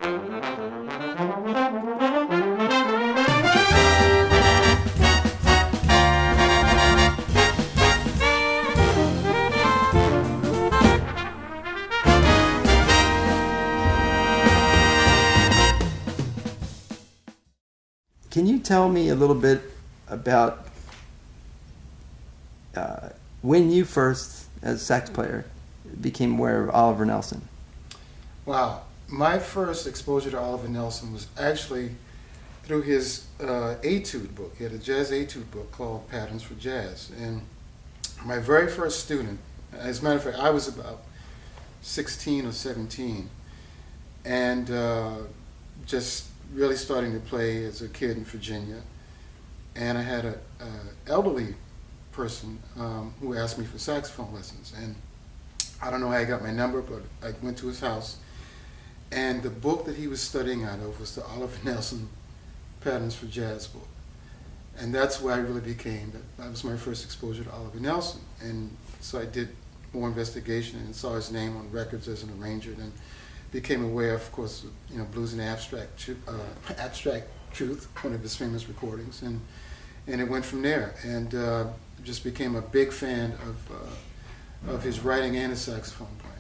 Can you tell me a little bit about when you first, as a sax player, became aware of Oliver Nelson? Wow. My first exposure to Oliver Nelson was actually through his etude book. He had a jazz etude book called Patterns for Jazz. And my very first student, as a matter of fact, I was about 16 or 17, and just really starting to play as a kid in Virginia. And I had an elderly person who asked me for saxophone lessons. And I don't know how I got my number, but I went to his house. And the book that he was studying out of was the Oliver Nelson Patterns for Jazz book. And that's where I really became, that was my first exposure to Oliver Nelson. And so I did more investigation and saw his name on records as an arranger, and became aware, of course, Blues and Abstract Truth, one of his famous recordings, and it went from there. And just became a big fan of his writing and his saxophone playing.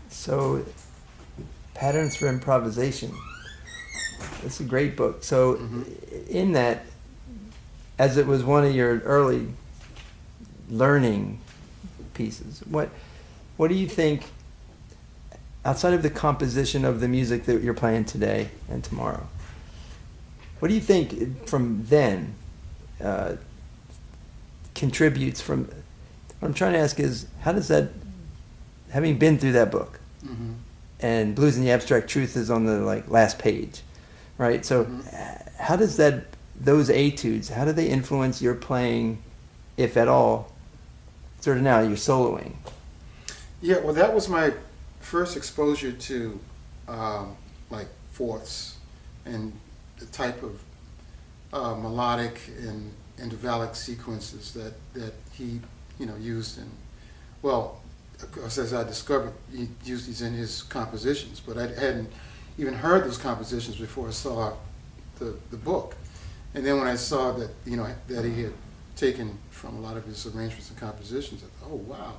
So, Patterns for Improvisation. It's a great book. So, in that, as it was one of your early learning pieces, what do you think, outside of the composition of the music that you're playing today and tomorrow, what do you think from then contributes from, what I'm trying to ask is, how does that, having been through that book, and Blues and the Abstract Truth is on the last page, right? So how does those etudes, how do they influence your playing, if at all, sort of now you're soloing? Yeah, well, that was my first exposure to fourths and the type of melodic and intervallic sequences that he used in, well, of course, as I discovered, he used these in his compositions, but I hadn't even heard those compositions before I saw the book. And then when I saw that that he had taken from a lot of his arrangements and compositions, I thought, oh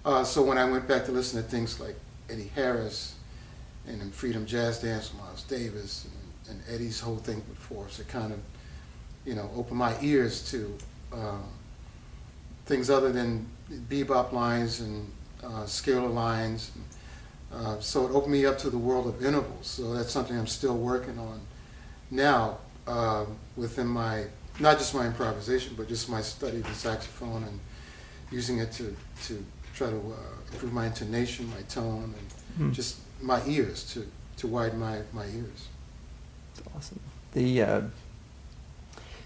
wow. So when I went back to listen to things like Eddie Harris and then Freedom Jazz Dance with Miles Davis and Eddie's whole thing with Force, it kind of opened my ears to things other than bebop lines and scalar lines. So it opened me up to the world of intervals. So that's something I'm still working on now within my, not just my improvisation, but just my study of the saxophone and using it to try to improve my intonation, my tone, and just my ears, to widen my ears. That's awesome.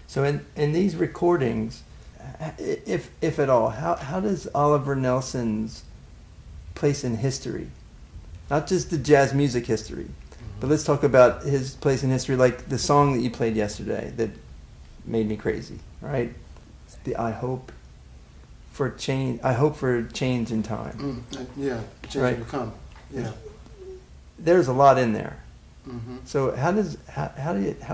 So in these recordings, if at all, how does Oliver Nelson's place in history, not just the jazz music history, but let's talk about his place in history, like the song that you played yesterday that made me crazy, right? The I hope for change in time. Yeah, change right? will come. Yeah. There's a lot in there. So how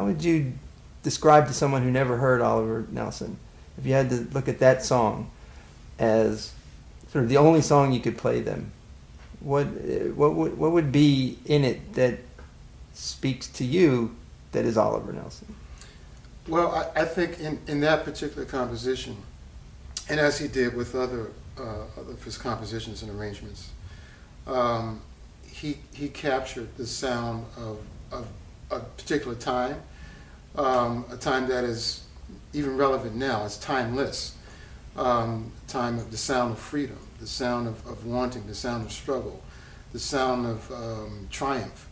would you describe to someone who never heard Oliver Nelson, if you had to look at that song as sort of the only song you could play them, what would be in it that speaks to you that is Oliver Nelson? Well, I think in that particular composition, and as he did with other of his compositions and arrangements, he captured the sound of a particular time, a time that is even relevant now. It's timeless. Time of the sound of freedom, the sound of wanting, the sound of struggle, the sound of triumph.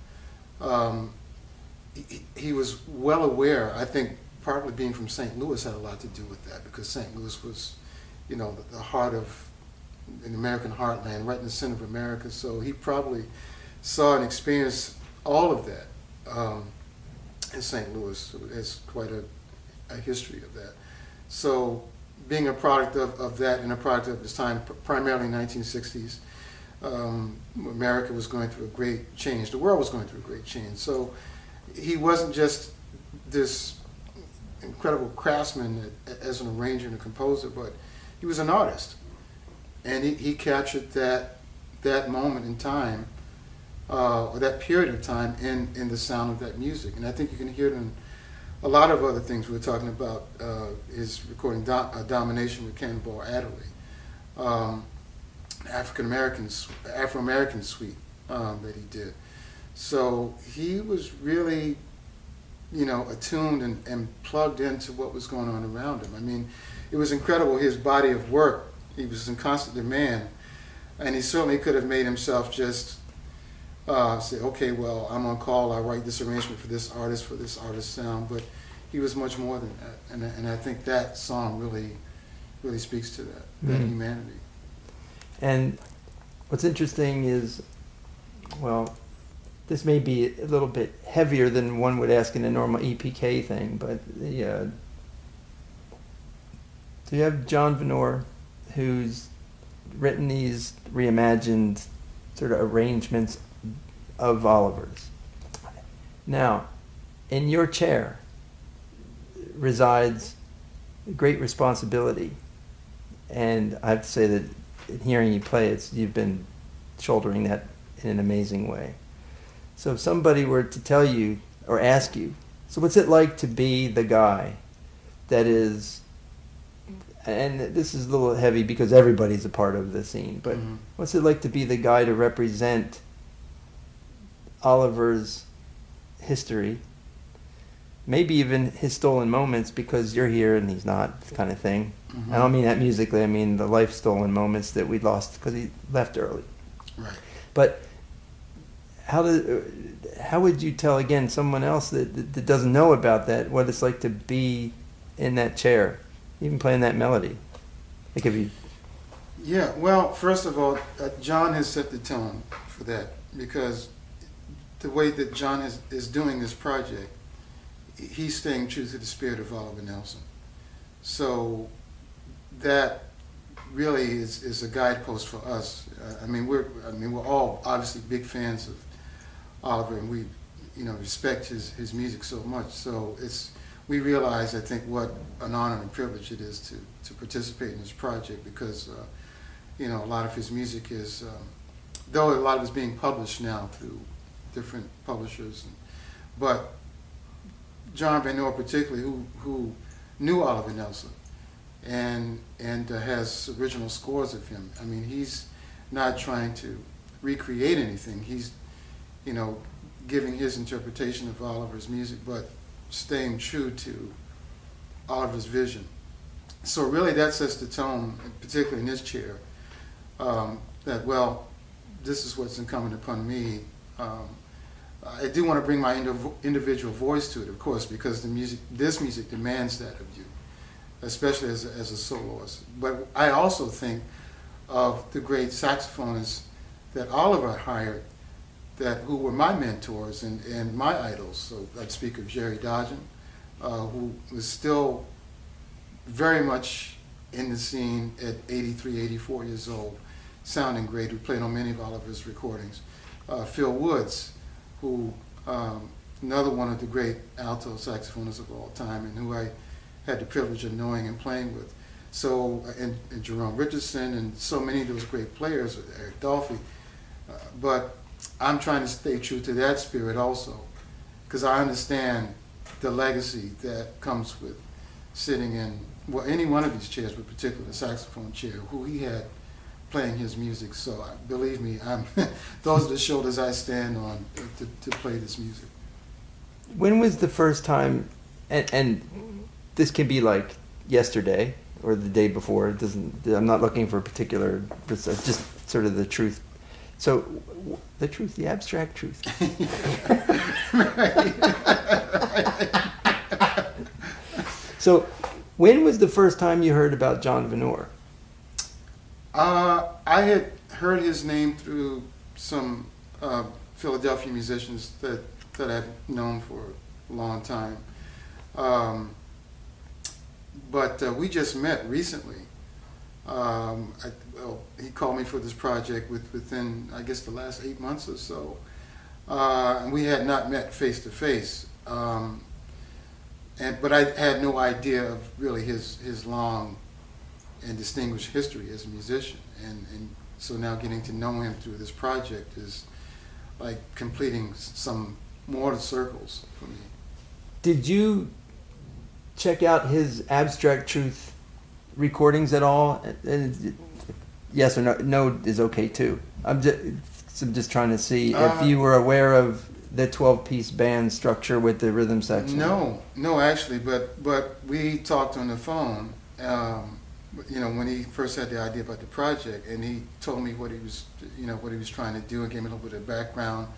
He was well aware, I think partly being from St. Louis had a lot to do with that, because St. Louis was, the heart of an American heartland, right in the center of America. So he probably saw and experienced all of that in St. Louis. So there's quite a history of that. So being a product of that and a product of his time, primarily 1960s, America was going through a great change. The world was going through a great change. So he wasn't just this incredible craftsman as an arranger and a composer, but he was an artist. And he captured that moment in time, or that period of time in the sound of that music. And I think you can hear it in a lot of other things. We were talking about his recording Domination with Cannonball Adderley, Afro-American suite that he did. So he was really, attuned and plugged into what was going on around him. I mean, it was incredible, his body of work. He was in constant demand, and he certainly could have made himself just say, okay, well, I'm on call, I'll write this arrangement for this artist sound, but he was much more than that. And I think that song really speaks to that humanity. And what's interesting is, well, this may be a little bit heavier than one would ask in a normal EPK thing, but so you have John Vanore, who's written these reimagined sort of arrangements of Oliver's. Now, in your chair resides great responsibility, and I have to say that in hearing you play, you've been shouldering that in an amazing way. So if somebody were to tell you or ask you, so what's it like to be the guy that is, and this is a little heavy because everybody's a part of the scene, but what's it like to be the guy to represent Oliver's history, maybe even his stolen moments because you're here and he's not, kind of thing. I don't mean that musically, I mean the life stolen moments that we lost because he left early. Right. But how would you tell, again, someone else that doesn't know about that, what it's like to be in that chair, even playing that melody? Like if you... Yeah, well, first of all, John has set the tone for that, because the way that John is doing this project, he's staying true to the spirit of Oliver Nelson. So that really is a guidepost for us. We're all obviously big fans of Oliver, and we respect his music so much. So we realize, I think, what an honor and privilege it is to participate in this project, because a lot of his music is, though a lot of it's being published now through different publishers, but John Vanore particularly, who knew Oliver Nelson and has original scores of him. I mean, he's not trying to recreate anything. He's giving his interpretation of Oliver's music, but staying true to Oliver's vision. So really that sets the tone, particularly in this chair, that, well, this is what's incumbent upon me. I do want to bring my individual voice to it, of course, because this music demands that of you, especially as a soloist. But I also think of the great saxophonists that Oliver hired, who were my mentors and my idols. So I'd speak of Jerry Dodgen, who was still very much in the scene at 83, 84 years old, sounding great, who played on many of Oliver's recordings. Phil Woods, who another one of the great alto saxophonists of all time, and who I had the privilege of knowing and playing with. So, and Jerome Richardson, and so many of those great players, Eric Dolphy. But I'm trying to stay true to that spirit also, because I understand the legacy that comes with sitting in, well, any one of these chairs, but particularly the saxophone chair, who he had playing his music. So believe me, those are the shoulders I stand on to play this music. When was the first time, and this can be like yesterday or the day before, it doesn't, I'm not looking for a particular, it's just sort of the truth. So the truth, the abstract truth. So when was the first time you heard about John Vanore? I had heard his name through some Philadelphia musicians that I've known for a long time. But we just met recently Well, he called me for this project within, I guess, the last 8 months or so. And we had not met face to face. But I had no idea of really his long and distinguished history as a musician. And so now getting to know him through this project is like completing some more circles for me. Did you check out his Abstract Truth recordings at all? And yes or no? No is okay too. I'm just trying to see if you were aware of the 12-piece band structure with the rhythm section. No, actually, but we talked on the phone. When he first had the idea about the project, and he told me what he was trying to do, and gave me a little bit of background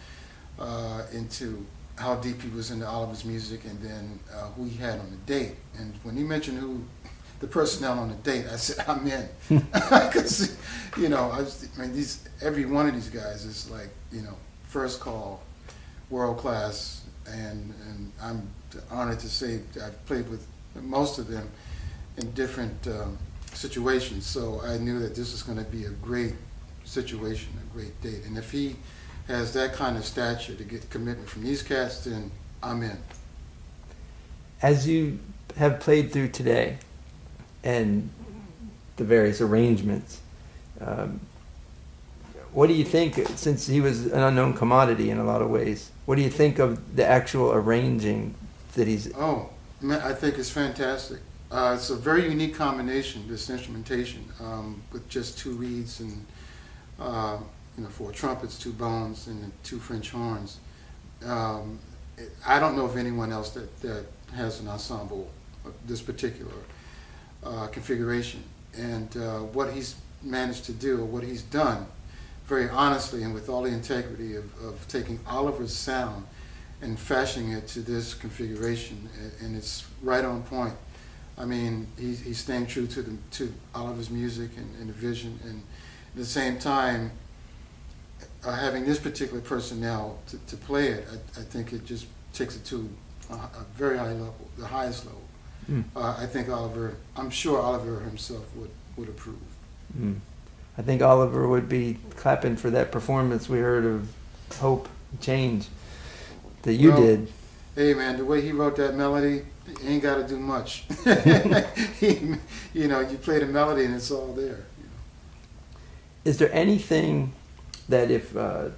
into how deep he was into Oliver's music, and then who he had on the date. And when he mentioned who the personnel on the date, I said, I'm in. Because, every one of these guys is like, first call, world class, and I'm honored to say I've played with most of them in different situations. So I knew that this was going to be a great situation, a great date. And if he has that kind of stature to get commitment from these cats, then I'm in. As you have played through today and the various arrangements, what do you think, since he was an unknown commodity in a lot of ways, what do you think of the actual arranging that he's... Oh, man, I think it's fantastic. It's a very unique combination, this instrumentation, with just two reeds and, 4 trumpets, 2 bones, and 2 French horns. I don't know of anyone else that has an ensemble of this particular configuration. And what he's managed to do, or what he's done, very honestly and with all the integrity of taking Oliver's sound and fashioning it to this configuration, and it's right on point. I mean, he's staying true to Oliver's music and the vision, and at the same time, having this particular personnel to play it, I think it just takes it to a very high level, the highest level. I think I'm sure Oliver himself would approve. I think Oliver would be clapping for that performance we heard of Hope, Change, that you did. Hey man, the way he wrote that melody, you ain't got to do much. You play the melody and it's all there. Is there anything that if a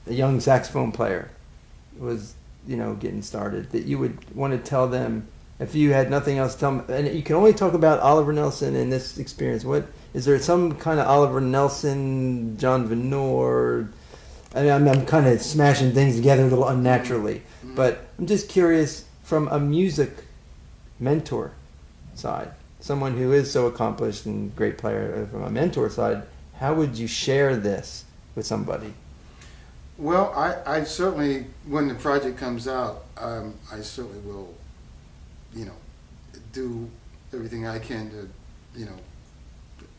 young saxophone player was, getting started, that you would want to tell them, if you had nothing else to tell them, and you can only talk about Oliver Nelson in this experience, what is there some kind of Oliver Nelson, John Vanore? I mean, I'm kind of smashing things together a little unnaturally, but I'm just curious from a music mentor side, someone who is so accomplished and great player, from a mentor side, how would you share this with somebody? Well, I certainly, when the project comes out, I certainly will, do everything I can to,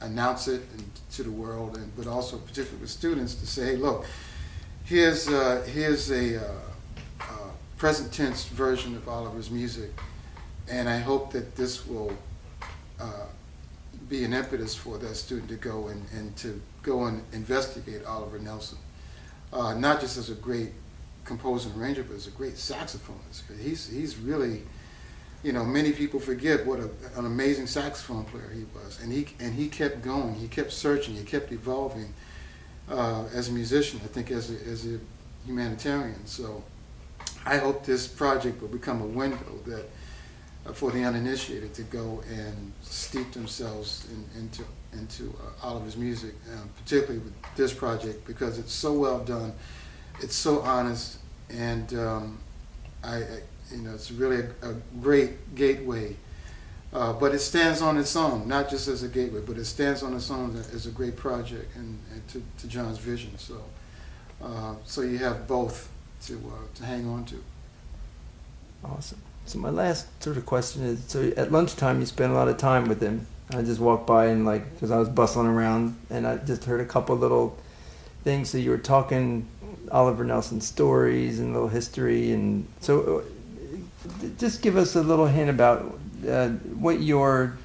announce it to the world, but also particularly with students to say, hey, look, here's a present tense version of Oliver's music, and I hope that this will be an impetus for that student to go and to go and investigate Oliver Nelson, not just as a great composer and arranger, but as a great saxophonist. He's really, many people forget what an amazing saxophone player he was, and he kept going, he kept searching, he kept evolving as a musician, I think as a humanitarian. So I hope this project will become a window that for the uninitiated to go and steep themselves into Oliver's music, particularly with this project, because it's so well done, it's so honest, and it's really a great gateway. But it stands on its own, not just as a gateway, but it stands on its own as a great project and to John's vision. So you have both to hang on to. Awesome. So my last sort of question is, so at lunchtime you spent a lot of time with him. I just walked by and because I was bustling around, and I just heard a couple little things. So you were talking Oliver Nelson stories and a little history, and so just give us a little hint about what your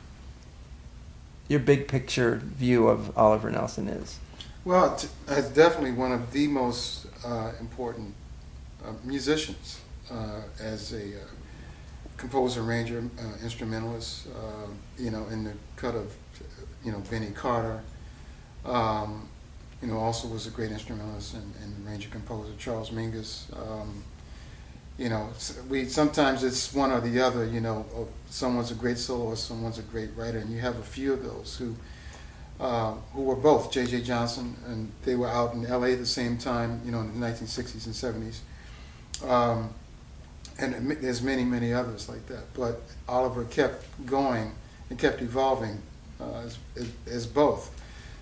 your big picture view of Oliver Nelson is? Well, it's definitely one of the most important musicians as a composer, arranger, instrumentalist. In the cut of Benny Carter. Also was a great instrumentalist and arranger composer. Charles Mingus. We sometimes it's one or the other. Someone's a great soloist, someone's a great writer, and you have a few of those who were both. J.J. Johnson, and they were out in L.A. at the same time, in the 1960s and 70s. And there's many, many others like that. But Oliver kept going and kept evolving as both.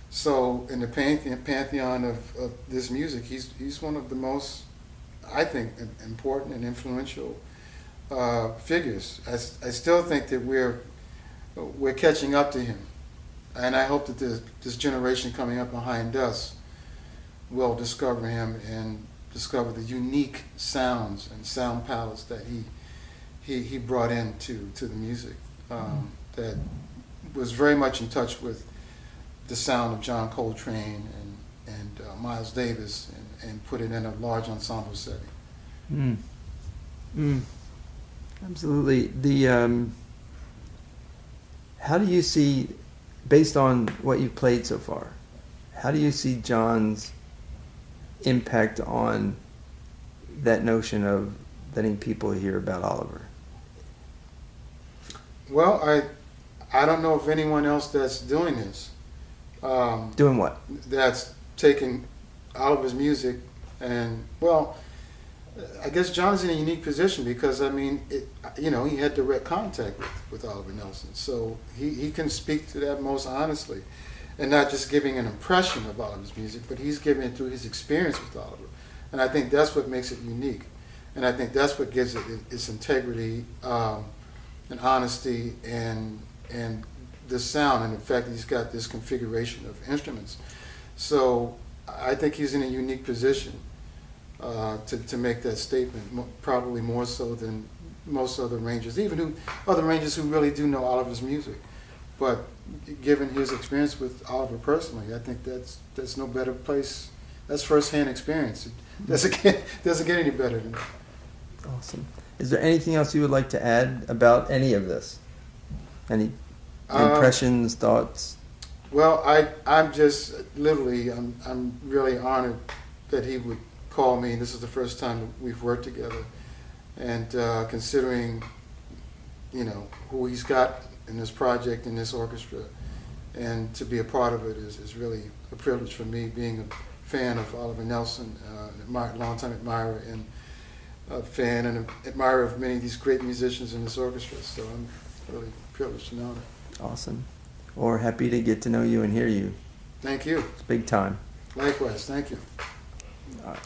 So in the pantheon of this music, he's one of the most, I think, important and influential figures. I still think that we're catching up to him. And I hope that this generation coming up behind us will discover him and discover the unique sounds and sound palettes that he brought into the music that was very much in touch with the sound of John Coltrane and Miles Davis and put it in a large ensemble setting. Absolutely. How do you see, based on what you've played so far, how do you see John's impact on that notion of letting people hear about Oliver? Well, I don't know of anyone else that's doing this. Doing what? That's taking Oliver's music and, well, I guess John's in a unique position because, he had direct contact with Oliver Nelson. So he can speak to that most honestly and not just giving an impression of Oliver's music, but he's giving it through his experience with Oliver. And I think that's what makes it unique. And I think that's what gives it its integrity and honesty and the sound and the fact that he's got this configuration of instruments. So I think he's in a unique position to make that statement, probably more so than most other arrangers, even other arrangers who really do know Oliver's music. But given his experience with Oliver personally, I think that's no better place. That's firsthand experience. It doesn't get any better than that. Awesome. Is there anything else you would like to add about any of this? Any impressions, thoughts? Well, I'm just literally, I'm really honored that he would call me. This is the first time that we've worked together, and considering, who he's got in this project, in this orchestra, and to be a part of it is really a privilege for me, being a fan of Oliver Nelson, a longtime admirer, and a fan and an admirer of many of these great musicians in this orchestra. So I'm really privileged and honored. Awesome. Or happy to get to know you and hear you. Thank you. It's big time. Likewise. Thank you. All right.